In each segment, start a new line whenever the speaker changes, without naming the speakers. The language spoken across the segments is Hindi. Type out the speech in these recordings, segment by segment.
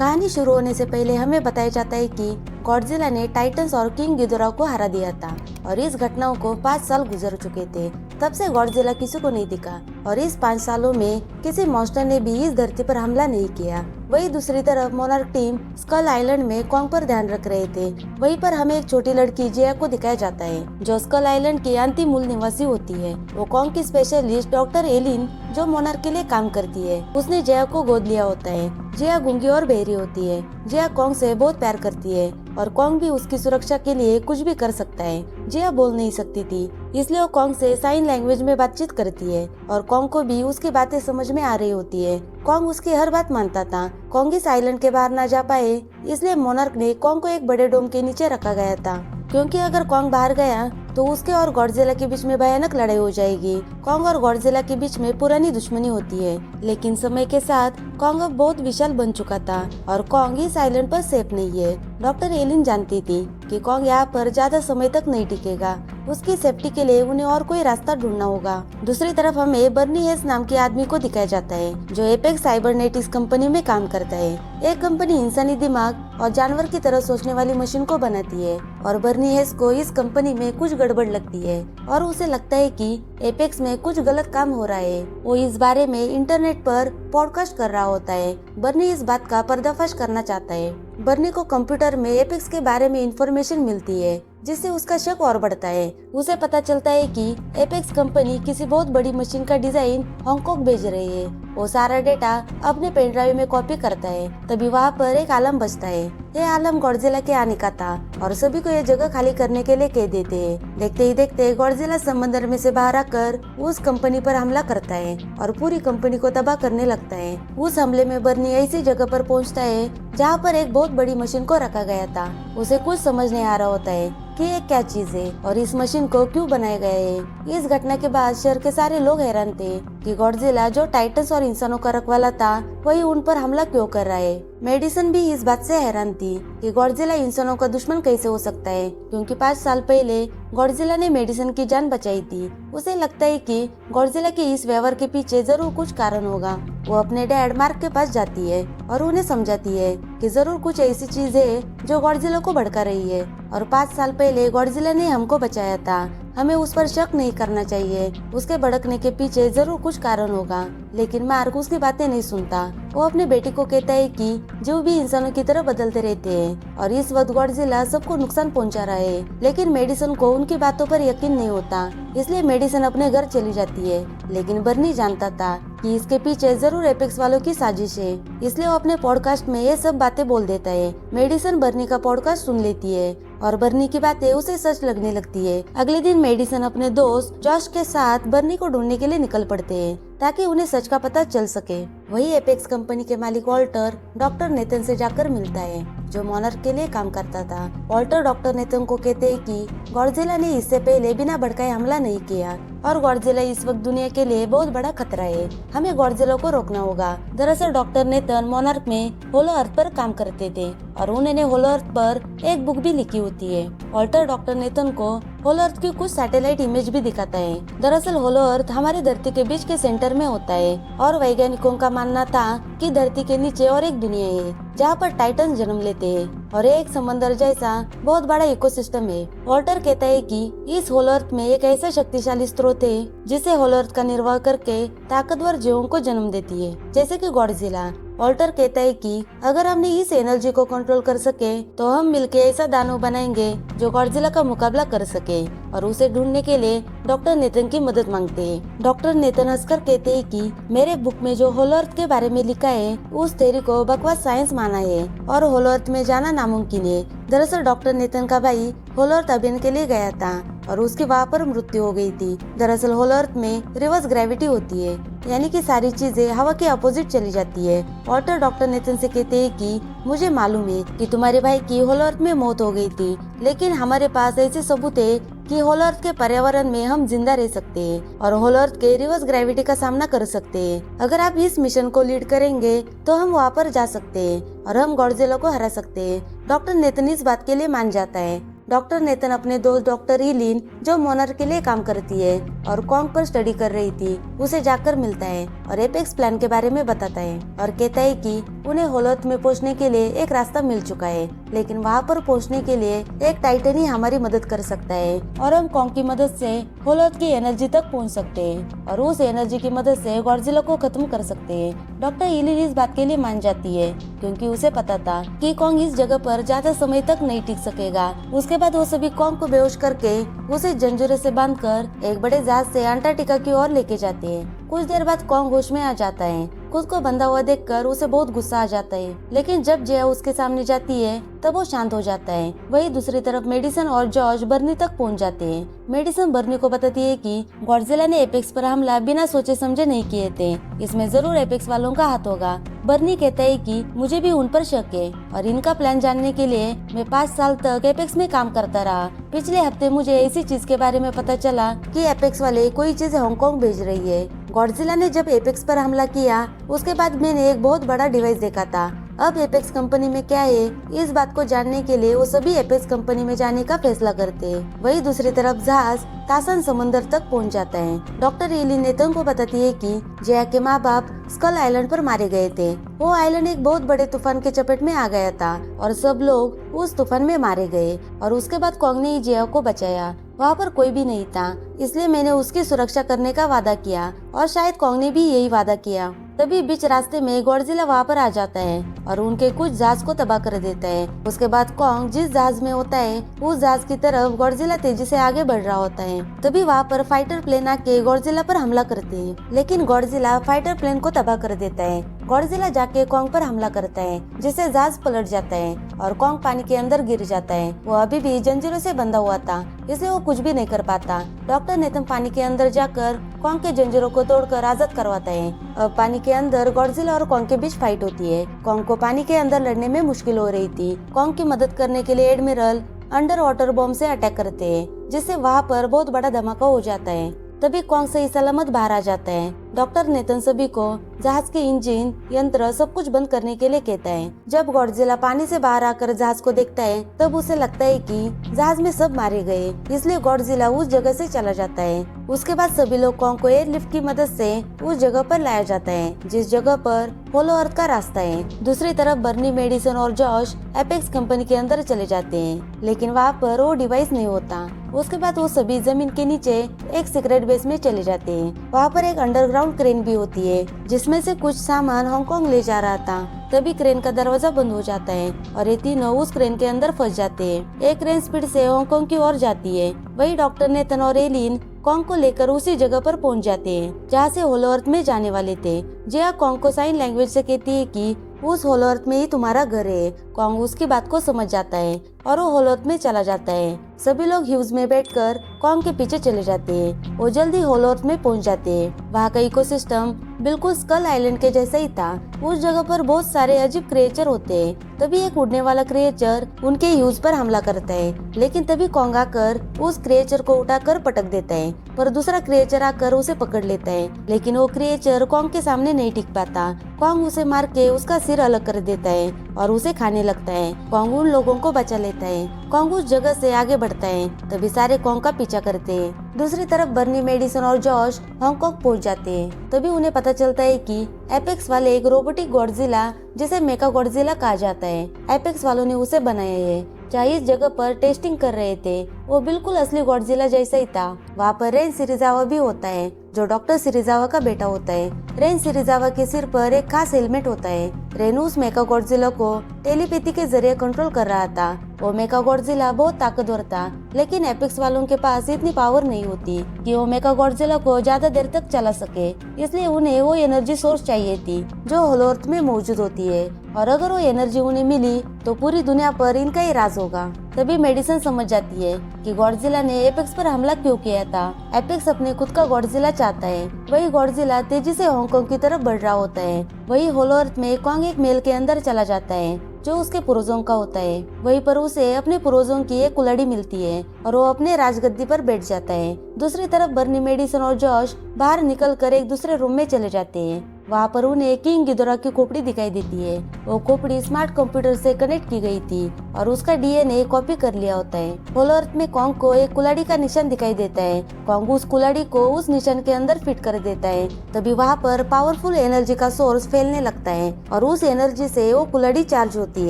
कहानी शुरू होने से पहले हमें बताया जाता है कि गॉडजिला ने टाइटन्स और किंग गिदोरा को हरा दिया था और इस घटनाओं को 5 साल गुजर चुके थे। तब से गॉडजिला किसी को नहीं दिखा और इस 5 सालों में किसी मॉन्स्टर ने भी इस धरती पर हमला नहीं किया। वही दूसरी तरफ मोनार्क टीम स्कल आइलैंड में कॉन्ग पर ध्यान रख रहे थे। वहीं पर हमें एक छोटी लड़की जिया को दिखाया जाता है जो स्कल आइलैंड की अंतिम मूल निवासी होती है। वो कॉन्ग की स्पेशलिस्ट डॉक्टर एलिन जो मोनार्क के लिए काम करती है, उसने जिया को गोद लिया होता है। जिया गूंगी और बहरी होती है। जिया कॉन्ग से बहुत प्यार करती है और कॉन्ग भी उसकी सुरक्षा के लिए कुछ भी कर सकता है। जिया बोल नहीं सकती थी, इसलिए वो कॉन्ग से साइन लैंग्वेज में बातचीत करती है और कॉन्ग को भी उसकी बातें समझ में आ रही होती है। कॉन्ग उसकी हर बात मानता था। कॉन्ग इस आइलैंड के बाहर न जा पाए, इसलिए मोनार्क ने कॉन्ग को एक बड़े डोम के नीचे रखा गया था, क्योंकि अगर कॉन्ग बाहर गया तो उसके और गॉडजिला के बीच में भयानक लड़ाई हो जाएगी। कॉन्ग और गॉडजिला के बीच में पुरानी दुश्मनी होती है, लेकिन समय के साथ कॉन्ग अब बहुत विशाल बन चुका था और कॉन्ग इस आइलैंड पर सेफ नहीं है। डॉक्टर एलिन जानती थी कि कॉन्ग यहाँ पर ज्यादा समय तक नहीं टिकेगा। उसकी सेफ्टी के लिए उन्हें और कोई रास्ता ढूंढना होगा। दूसरी तरफ हमें बर्नी हेस नाम के आदमी को दिखाया जाता है जो एपेक्स साइबरनेटिक्स कंपनी में काम करता है। एक कंपनी इंसानी दिमाग और जानवर की तरह सोचने वाली मशीन को बनाती है और बर्नी हेस को इस कंपनी में कुछ गड़बड़ लगती है और उसे लगता है कि एपेक्स में कुछ गलत काम हो रहा है। वो इस बारे में इंटरनेट पर पॉडकास्ट कर रहा होता है। बर्नी इस बात का पर्दाफाश करना चाहता है। बर्नी को कंप्यूटर में एपेक्स के बारे में इंफॉर्मेशन मिलती है, जिससे उसका शक और बढ़ता है। उसे पता चलता है कि एपेक्स कंपनी किसी बहुत बड़ी मशीन का डिजाइन हांगकांग भेज रही है। वो सारा डेटा अपने पेन ड्राइव में कॉपी करता है। तभी वहाँ पर एक आलम बजता है। ये आलम गॉडजिला के आने का था और सभी को ये जगह खाली करने के लिए कह देते हैं। देखते ही देखते गॉडजिला समंदर में से बाहर आकर उस कंपनी पर हमला करता है और पूरी कंपनी को तबाह करने लगता है। उस हमले में बर्नी ऐसी जगह पर पहुंचता है जहाँ पर एक बहुत बड़ी मशीन को रखा गया था। उसे कुछ समझ नहीं आ रहा होता है कि ये क्या चीज है और इस मशीन को क्यों बनाया गया है। इस घटना के बाद शहर के सारे लोग हैरान थे कि गॉडजिला जो टाइटन्स और इंसानों का रखवाला था वही उन पर हमला क्यों कर रहा है। मेडिसन भी इस बात से हैरान थी कि गॉडजिला इंसानों का दुश्मन कैसे हो सकता है, क्योंकि 5 साल पहले गॉडजिला ने मेडिसन की जान बचाई थी। उसे लगता है कि गॉडजिला के इस व्यवहार के पीछे जरूर कुछ कारण होगा। वो अपने डैड मार्क के पास जाती है और उन्हें समझाती है कि जरूर कुछ ऐसी चीज है जो गॉडजिला को भड़का रही है और 5 साल पहले गॉडजिला ने हमको बचाया था। हमें उस पर शक नहीं करना चाहिए। उसके भड़कने के पीछे जरूर कुछ कारण होगा। लेकिन मार्क उसकी बातें नहीं सुनता। वो अपने बेटे को कहता है कि जो भी इंसानों की तरह बदलते रहते हैं और इस वक्त गॉडजिला सबको नुकसान पहुंचा रहा है। लेकिन मेडिसन को उनकी बातों पर यकीन नहीं होता, इसलिए मेडिसन अपने घर चली जाती है। लेकिन बर्नी जानता था कि इसके पीछे जरूर एपेक्स वालों की साजिश है, इसलिए वो अपने पॉडकास्ट में ये सब बातें बोल देता है। मेडिसन बर्नी का पॉडकास्ट सुन लेती है और बर्नी की बातें उसे सच लगने लगती है। अगले दिन मेडिसन अपने दोस्त जॉश के साथ बर्नी को ढूंढने के लिए निकल पड़ते हैं ताकि उन्हें सच का पता चल सके। वही एपेक्स कंपनी के मालिक वॉल्टर डॉक्टर नेथन से जाकर मिलता है जो मोनार्क के लिए काम करता था। वॉल्टर डॉक्टर नेथन को कहते हैं कि गॉडजिला ने इससे पहले बिना भड़काए हमला नहीं किया और गॉडजिला इस वक्त दुनिया के लिए बहुत बड़ा खतरा है। हमें गॉडजिला को रोकना होगा। दरअसल डॉक्टर नेथन मोनार्क में होलो अर्थ पर काम करते थे और उन्होंने होलो अर्थ पर एक बुक भी लिखी होती है। वॉल्टर डॉक्टर नेथन को होलो अर्थ की कुछ सैटेलाइट इमेज भी दिखाता है। दरअसल होलो अर्थ हमारे धरती के बीच के सेंटर में होता है और वैज्ञानिकों का मानना था कि धरती के नीचे और एक दुनिया है जहाँ पर टाइटन जन्म लेते हैं और एक समंदर जैसा बहुत बड़ा इकोसिस्टम है। वॉल्टर कहता है कि इस होलो अर्थ में एक ऐसा शक्तिशाली स्रोत है जिसे होलो अर्थ का निर्वाह करके ताकतवर जीवों को जन्म देती है, जैसे कि गॉडजिला। वॉल्टर कहता है कि अगर हमने इस एनर्जी को कंट्रोल कर सके तो हम मिलके ऐसा दानव बनाएंगे जो गॉडजिला का मुकाबला कर सके और उसे ढूंढने के लिए डॉक्टर नेथन की मदद मांगते हैं। डॉक्टर नेथन हंसकर कहते हैं कि मेरे बुक में जो होलो अर्थ के बारे में लिखा है उस थ्योरी को बकवास साइंस माना है और होलो अर्थ में जाना नामुमकिन है। दरअसल डॉक्टर नेथन का भाई होलो अर्थ अभियान के लिए गया था और उसकी वहाँ पर मृत्यु हो गई थी। दरअसल होलो अर्थ में रिवर्स ग्रेविटी होती है, यानी कि सारी चीजें हवा के अपोजिट चली जाती है। वॉल्टर डॉक्टर नेथन से कहते हैं कि मुझे मालूम है कि तुम्हारे भाई की होलो अर्थ में मौत हो गई थी, लेकिन हमारे पास ऐसे सबूत है कि होलो अर्थ के पर्यावरण में हम जिंदा रह सकते हैं और होलो अर्थ के रिवर्स ग्रेविटी का सामना कर सकते हैं। अगर आप इस मिशन को लीड करेंगे तो हम वहाँ पर जा सकते हैं और हम गॉडजिला को हरा सकते हैं। डॉक्टर नेथन इस बात के लिए मान जाता है। डॉक्टर नेतन अपने दोस्त डॉक्टर ईलिन, जो मोनर के लिए काम करती है और कॉन्ग पर स्टडी कर रही थी, उसे जाकर मिलता है और एपेक्स प्लान के बारे में बताता है और कहता है कि उन्हें होलोर्थ में पहुंचने के लिए एक रास्ता मिल चुका है, लेकिन वहां पर पहुंचने के लिए एक टाइटन ही हमारी मदद कर सकता है और हम कॉन्ग की मदद से होलोर्थ की एनर्जी तक पहुंच सकते हैं और उस एनर्जी की मदद से गॉडजिला को खत्म कर सकते हैं। डॉक्टर ईलिन इस बात के लिए मान जाती है क्योंकि उसे पता था कि कॉन्ग इस जगह पर ज्यादा समय तक नहीं टिक सकेगा। उसके बाद वो सभी कॉन्ग को बेहोश करके उसे जंजीरों से बांधकर एक बड़े जहाज से अंटार्कटिका की ओर लेके जाते हैं। कुछ देर बाद कॉन्ग होश में आ जाता है। खुद को बंधा हुआ देखकर उसे बहुत गुस्सा आ जाता है, लेकिन जब जया उसके सामने जाती है तब वो शांत हो जाता है। वही दूसरी तरफ मेडिसन और जॉर्ज बर्नी तक पहुंच जाते हैं। मेडिसन बर्नी को बताती है कि गॉडजिला ने एपेक्स पर हमला बिना सोचे समझे नहीं किए थे, इसमें जरूर एपेक्स वालों का हाथ होगा। बर्नी कहता है कि मुझे भी उन पर शक है और इनका प्लान जानने के लिए मैं 5 साल तक एपेक्स में काम करता रहा। पिछले हफ्ते मुझे ऐसी चीज के बारे में पता चला कि एपेक्स वाले कोई चीज हांगकांग भेज रही है। गॉडजिला ने जब एपेक्स पर हमला किया उसके बाद मैंने एक बहुत बड़ा डिवाइस देखा था। अब एपेक्स कंपनी में क्या है, इस बात को जानने के लिए वो सभी एपेक्स कंपनी में जाने का फैसला करते हैं। वही दूसरी तरफ जहाज तासन समुद्र तक पहुंच जाता है। डॉक्टर ईलिन नेतन को बताती है कि जया के माँ बाप स्कल आइलैंड पर मारे गए थे। वो आइलैंड एक बहुत बड़े तूफान के चपेट में आ गया था और सब लोग उस तूफान में मारे गए और उसके बाद कॉन्ग ने जया को बचाया। वहाँ पर कोई भी नहीं था, इसलिए मैंने उसकी सुरक्षा करने का वादा किया और शायद कॉन्ग ने भी यही वादा किया। तभी बीच रास्ते में गॉडजिला वहाँ पर आ जाता है और उनके कुछ जहाज को तबाह कर देता है। उसके बाद कॉन्ग जिस जहाज में होता है उस जहाज की तरफ गॉडजिला तेजी से आगे बढ़ रहा होता है। तभी वहाँ पर फाइटर प्लेन आके गॉडजिला पर हमला करते हैं, लेकिन गॉडजिला फाइटर प्लेन को तबाह कर देता है। गॉडजिला जाके कॉन्ग पर हमला करता है, जिससे जहाज पलट जाता है और कॉन्ग पानी के अंदर गिर जाता है। वो अभी भी जंजीरों से बंधा हुआ था, इसलिए वो कुछ भी नहीं कर पाता। डॉक्टर नेतन पानी के अंदर जाकर कॉन्ग के जंजीरों को तोड़कर आजाद करवाता है। अब पानी के अंदर गॉडजिला और कॉन्ग के बीच फाइट होती है। कॉन्ग को पानी के अंदर लड़ने में मुश्किल हो रही थी। कॉन्ग की मदद करने के लिए एडमिरल अंडर वाटर बॉम्ब से अटैक करते हैं, जिससे वहाँ पर बहुत बड़ा धमाका हो जाता है। तभी कॉन्ग सही सलामत बाहर आ जाता है। डॉक्टर नेतन सभी को जहाज के इंजन, यंत्र सब कुछ बंद करने के लिए कहता है। जब गॉडजिला पानी से बाहर आकर जहाज को देखता है तब उसे लगता है कि जहाज में सब मारे गए, इसलिए गॉडजिला उस जगह से चला जाता है। उसके बाद सभी लोग कॉन्ग को एयरलिफ्ट की मदद से उस जगह पर लाया जाता है जिस जगह पर होलो अर्थ का रास्ता है। दूसरी तरफ बर्नी, मेडिसन और जॉश एपेक्स कंपनी के अंदर चले जाते हैं, लेकिन वहाँ पर वो डिवाइस नहीं होता। उसके बाद वो सभी जमीन के नीचे एक सीक्रेट बेस में चले जाते हैं। वहाँ पर एक अंडरग्राउंड क्रेन भी होती है, जिसमें से कुछ सामान हांगकांग ले जा रहा था। तभी क्रेन का दरवाजा बंद हो जाता है और ये तीनों उस क्रेन के अंदर फंस जाते हैं। एक क्रेन स्पीड से हांगकांग की ओर जाती है। वही डॉक्टर नेतन और एलिन कॉन्ग को लेकर उसी जगह पर पहुंच जाते हैं जहाँ से होलो अर्थ में जाने वाले थे। जया कॉन्ग को साइन लैंग्वेज से कहती है कि उस होलो अर्थ में ही तुम्हारा घर है। कॉन्ग उसकी बात को समझ जाता है और वो होलो अर्थ में चला जाता है। सभी लोग ह्यूज में बैठकर कॉन्ग के पीछे चले जाते हैं। वो जल्दी होलो अर्थ में पहुंच जाते हैं। वहाँ का इकोसिस्टम बिल्कुल स्कल आइलैंड के जैसा ही था। उस जगह पर बहुत सारे अजीब क्रिएचर होते हैं। तभी एक उड़ने वाला क्रिएचर उनके ह्यूज पर हमला करता है, लेकिन तभी कॉन्ग आकर उस क्रिएचर को उठाकर पटक देता है, पर दूसरा क्रिएचर आकर उसे पकड़ लेता है, लेकिन वो क्रिएचर कॉन्ग के सामने नहीं टिक पाता। कॉन्ग उसे मार के उसका सिर अलग कर देता है और उसे खाने लगता है। कॉन्ग उन लोगों को बचा लेता है। कॉन्ग उस जगह से आगे बढ़ता है, तभी सारे कॉन्ग का पीछा करते हैं। दूसरी तरफ बर्नी, मेडिसन और जॉश हांगकांग पहुंच जाते हैं। तभी उन्हें पता चलता है कि एपेक्स वाले एक रोबोटिक गॉडजिला, जिसे मेका गॉडजिला कहा जाता है, एपेक्स वालों ने उसे बनाया है। जहाँ इस जगह पर टेस्टिंग कर रहे थे वो बिल्कुल असली गॉडजिला जैसा ही था। वहाँ पर रेन सिरिजावा भी होता है, जो डॉक्टर सिरिजावा का बेटा होता है। रेन सिरिजावा के सिर पर एक खास हेलमेट होता है। रेनू उस मेका गॉडजिला को टेलीपैथी के जरिए कंट्रोल कर रहा था। वो मेका गॉडजिला बहुत ताकतवर था, लेकिन एपेक्स वालों के पास इतनी पावर नहीं होती कि वो मेका गॉडजिला को ज्यादा देर तक चला सके, इसलिए उन्हें वो एनर्जी सोर्स चाहिए थी जो होलो अर्थ में मौजूद होती है, और अगर वो एनर्जी उन्हें मिली तो पूरी दुनिया पर इनका ही राज होगा। तभी मेडिसन समझ जाती है कि गॉडजिला ने एपेक्स पर हमला क्यों किया था। एपेक्स अपने खुद का गॉडजिला चाहता है। वही गॉडजिला तेजी से हांगकांग की तरफ बढ़ रहा होता है। वही होलो अर्थ में कॉन्ग एक मेल के अंदर चला जाता है जो उसके पूर्वजों का होता है। वहीं पर उसे अपने पूर्वजों की एक कुल्हाड़ी मिलती है और वो अपने राजगद्दी पर बैठ जाता है। दूसरी तरफ बर्नी, मेडिसन और जॉश बाहर निकलकर एक दूसरे रूम में चले जाते हैं। वहाँ पर उन्हें किंग गिदोरा की खोपड़ी दिखाई देती है। वो खोपड़ी स्मार्ट कंप्यूटर से कनेक्ट की गई थी और उसका डीएनए कॉपी कर लिया होता है। होलो अर्थ में कॉन्ग को एक कुल्हाड़ी का निशान दिखाई देता है। कॉन्ग उस कुल्हाड़ी को उस निशान के अंदर फिट कर देता है। तभी वहाँ पर पावरफुल एनर्जी का सोर्स फैलने लगता है और उस एनर्जी से वो कुल्हाड़ी चार्ज होती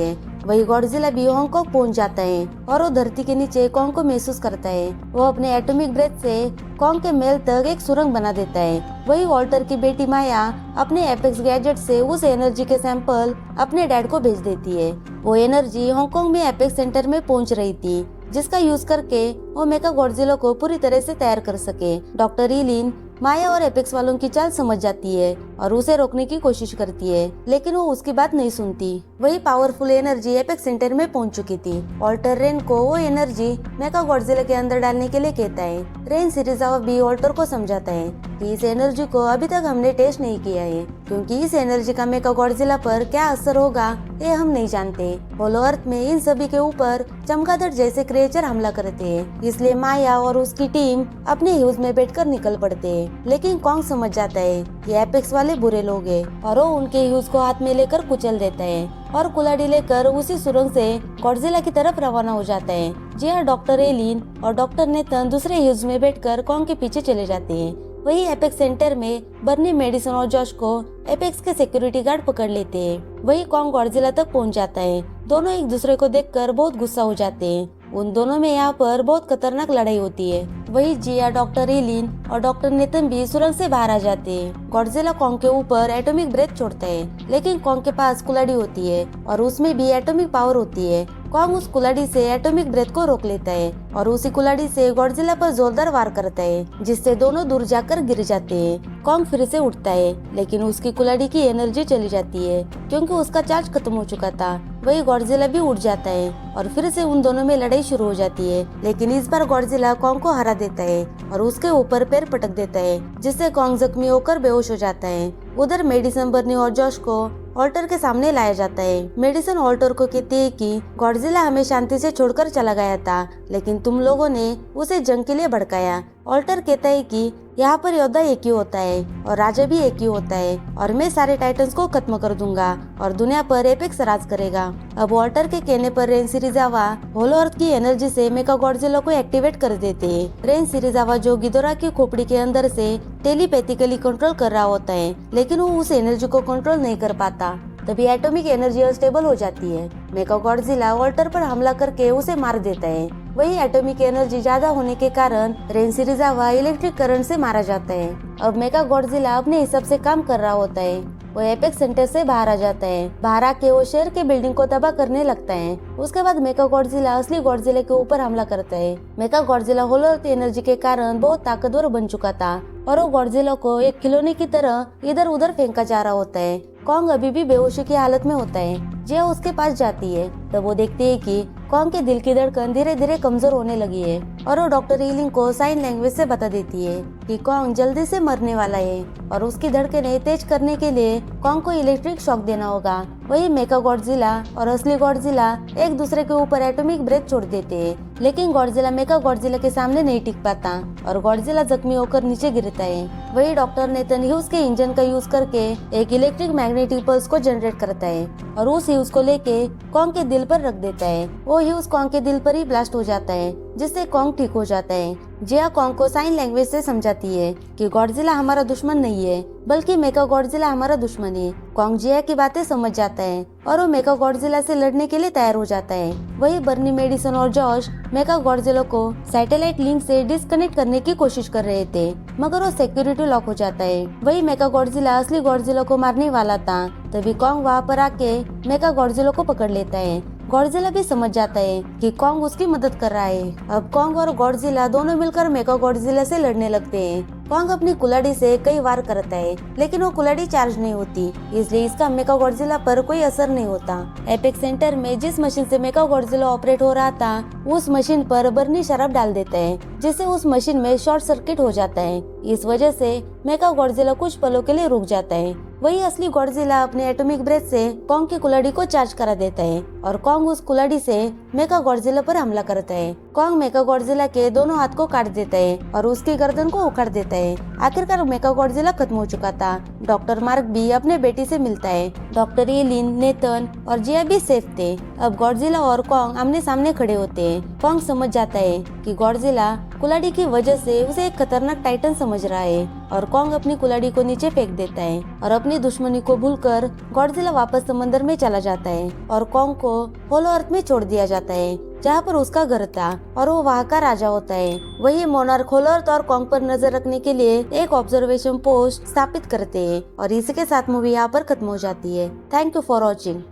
है। वही गॉडजिला भी हांगकांग पहुंच जाता है और वो धरती के नीचे कॉन्ग को महसूस करता है। वो अपने एटॉमिक ब्रेथ से कॉन्ग के महल तक एक सुरंग बना देता है। वही वॉल्टर की बेटी माया अपने एपेक्स गैजेट से उस एनर्जी के सैंपल अपने डैड को भेज देती है। वो एनर्जी हांगकांग में एपेक्स सेंटर में पहुंच रही थी, जिसका यूज करके वो मेका गॉडजिला को पूरी तरह से तैयार कर सके। डॉक्टर ईलिन माया और एपेक्स वालों की चाल समझ जाती है और उसे रोकने की कोशिश करती है, लेकिन वो उसकी बात नहीं सुनती। वही पावरफुल एनर्जी एपेक्स सेंटर में पहुंच चुकी थी। ऑल्टर रेन को वो एनर्जी मेका गॉडजिला के अंदर डालने के लिए कहता है। रेन सिरिजावा भी ऑल्टर को समझाता है कि इस एनर्जी को अभी तक हमने टेस्ट नहीं किया है, क्योंकि इस एनर्जी का मेका गॉडजिला पर क्या असर होगा ये हम नहीं जानते। होलो अर्थ में इन सभी के ऊपर चमगादड़ जैसे क्रिएचर हमला करते हैं, इसलिए माया और उसकी टीम अपने ह्यूज में बैठकर निकल पड़ते हैं। लेकिन कॉन्ग समझ जाता है कि एपेक्स वाले बुरे लोग हैं और वो उनके ह्यूज को हाथ में लेकर कुचल देता है और कुल्हाड़ी लेकर उसी सुरंग से गॉडजिला की तरफ रवाना हो जाता है। जी हाँ, डॉक्टर एलिन और डॉक्टर नेथन दूसरे ह्यूज में बैठकर कॉन्ग के पीछे चले जाते हैं। वही एपेक्स सेंटर में बर्नी, मेडिसन और जॉश को एपेक्स के सिक्योरिटी गार्ड पकड़ लेते हैं। वही कॉन्ग गॉडजिला तक पहुंच जाता है। दोनों एक दूसरे को देखकर बहुत गुस्सा हो जाते हैं। उन दोनों में यहाँ पर बहुत खतरनाक लड़ाई होती है। वही जिया, डॉक्टर एलिन और डॉक्टर नेथन भी सुरंग से बाहर आ जाते हैं। गॉडजिला कॉन्ग के ऊपर एटॉमिक ब्रेथ छोड़ता है, लेकिन कॉन्ग के पास कुल्हाड़ी होती है और उसमें भी एटॉमिक पावर होती है। कॉन्ग उस कुल्हाड़ी से एटॉमिक ब्रेथ को रोक लेता है और उसी कुल्हाड़ी से गॉडजिला पर जोरदार वार करता है, जिससे दोनों दूर जाकर गिर जाते हैं। कॉन्ग फिर से उठता है, लेकिन उसकी कुल्हाड़ी की एनर्जी चली जाती है क्योंकि उसका चार्ज खत्म हो चुका था। वही गॉडजिला भी उठ जाता है और फिर से उन दोनों में लड़ाई शुरू हो जाती है, लेकिन इस बार गॉडजिला कॉन्ग को हरा देता है और उसके ऊपर पैर पटक देता है, जिससे कॉन्ग जख्मी होकर बेहोश हो जाता है। उधर मेडिसन, बर्नी और जॉश को ऑल्टर के सामने लाया जाता है। मेडिसन ऑल्टर को कहती है कि गॉडजिला हमें शांति से छोड़कर चला गया था, लेकिन तुम लोगों ने उसे जंग के लिए भड़काया। ऑल्टर कहता है कि यहाँ पर योद्धा एक ही होता है और राजा भी एक ही होता है और मैं सारे टाइटन्स को खत्म कर दूंगा और दुनिया पर एपेक्स राज करेगा। अब ऑल्टर के कहने पर रेन सिरिजावा होलो अर्थ की एनर्जी से मेका गॉडजिला को एक्टिवेट कर देते हैं। रेन सिरिजावा जो गिदोरा की खोपड़ी के अंदर से टेलीपैथिकली कंट्रोल कर रहा होता है, लेकिन वो उस एनर्जी को कंट्रोल नहीं कर पाता। तभी एटॉमिक एनर्जी अनस्टेबल हो जाती है। मेका गॉडजिला ऑल्टर पर हमला करके उसे मार देता है। वही एटॉमिक एनर्जी ज्यादा होने के कारण रेन सिरिजावा इलेक्ट्रिक करंट से मारा जाता है। अब मेका गॉडजिला अपने हिसाब से काम कर रहा होता है। वो एपेक्स सेंटर से बाहर आ जाता है। बाहर आके वो शहर के बिल्डिंग को तबाह करने लगता है। उसके बाद मेका गॉडजिला असली गॉडजिला के ऊपर हमला करता है। मेका गॉडजिला होलो अर्थ एनर्जी के कारण बहुत ताकतवर बन चुका था और वो गॉडजिला को एक खिलौने की तरह इधर उधर फेंका जा रहा होता है। कॉन्ग अभी भी बेहोशी की हालत में होता है। जिया उसके पास जाती है, तब वो देखती है कि कॉन्ग के दिल की धड़कन धीरे धीरे कमजोर होने लगी है और वो डॉक्टर ईलिंग को साइन लैंग्वेज से बता देती है कि कॉन्ग जल्दी से मरने वाला है और उसकी धड़कनें तेज करने के लिए कॉन्ग को इलेक्ट्रिक शॉक देना होगा। वही मेका गॉडजिला और असली गॉडजिला एक दूसरे के ऊपर एटॉमिक ब्रेथ छोड़ देते हैं, लेकिन गॉडजिला मेका गॉडजिला के सामने नहीं टिक पाता और गॉडजिला जख्मी होकर नीचे गिरता है। वही डॉक्टर नेथन ह्यूज के इंजन का यूज करके एक इलेक्ट्रिक मैग्नेटिक पल्स को जनरेट करता है और उस ह्यूज को लेके कॉन्ग के दिल पर रख देता है। वो ह्यूज कॉन्ग के दिल पर ही ब्लास्ट हो जाता है, जिससे कॉन्ग ठीक हो जाता है। जिया कॉन्ग को साइन लैंग्वेज से समझाती है कि गॉडजिला हमारा दुश्मन नहीं है, बल्कि मेका गॉडजिला हमारा दुश्मन है। कॉन्ग जिया की बातें समझ जाता है और वो मेका गॉडजिला से लड़ने के लिए तैयार हो जाता है। वही बर्नी, मेडिसन और जॉश मेका गॉडजिला को सैटेलाइट लिंक से डिस्कनेक्ट करने की कोशिश कर रहे थे, मगर वो सिक्योरिटी लॉक हो जाता है। वही मेका गॉडजिला असली गॉडजिला को मारने वाला था, तभी कॉन्ग वहाँ पर आके मेका गॉडजिला को पकड़ लेता है। गॉडजिला भी समझ जाता है कि कॉन्ग उसकी मदद कर रहा है। अब कॉन्ग और गॉडजिला दोनों मिलकर मेका गॉडजिला से लड़ने लगते हैं। कॉन्ग अपनी कुल्हाड़ी से कई वार करता है, लेकिन वो कुल्हाड़ी चार्ज नहीं होती, इसलिए इसका मेका गॉडजिला पर कोई असर नहीं होता। एपेक्स सेंटर में जिस मशीन से मेका गॉडजिला ऑपरेट हो रहा था, उस मशीन पर बर्नी शराब डाल देता है, जिससे उस मशीन में शॉर्ट सर्किट हो जाता है। इस वजह से मेका गॉडजिला कुछ पलों के लिए रुक जाता है। वही असली गॉडजिला अपने एटॉमिक ब्रेथ से कॉन्ग की कुल्हाड़ी को चार्ज करा देता है और कॉन्ग उस कुल्हाड़ी से मेगा गॉडजिला पर हमला करता है। कॉन्ग मेगा गॉडजिला के दोनों हाथ को काट देता है और उसकी गर्दन को उखाड़ देता है। आखिरकार मेगा गॉडजिला खत्म हो चुका था। डॉक्टर मार्क भी अपने बेटी से मिलता है। डॉक्टर एलिन, नेथन और जिया भी सेफ थे। अब गॉडजिला और कॉन्ग आमने सामने खड़े होते हैं। कॉन्ग समझ जाता है कि गॉडजिला कुल्हाड़ी की वजह से उसे एक खतरनाक टाइटन समझ रहा है और कॉन्ग अपनी कुल्हाड़ी को नीचे फेंक देता है और अपनी दुश्मनी को भूलकर गॉडजिला वापस समंदर में चला जाता है और कॉन्ग को होलो अर्थ में छोड़ दिया जाता है जहाँ पर उसका घर था और वो वहाँ का राजा होता है। वही मोनार्क होलो अर्थ और कॉन्ग पर नजर रखने के लिए एक ऑब्जर्वेशन पोस्ट स्थापित करते हैं और इसी के साथ मूवी यहाँ पर खत्म हो जाती है। Thank you for watching.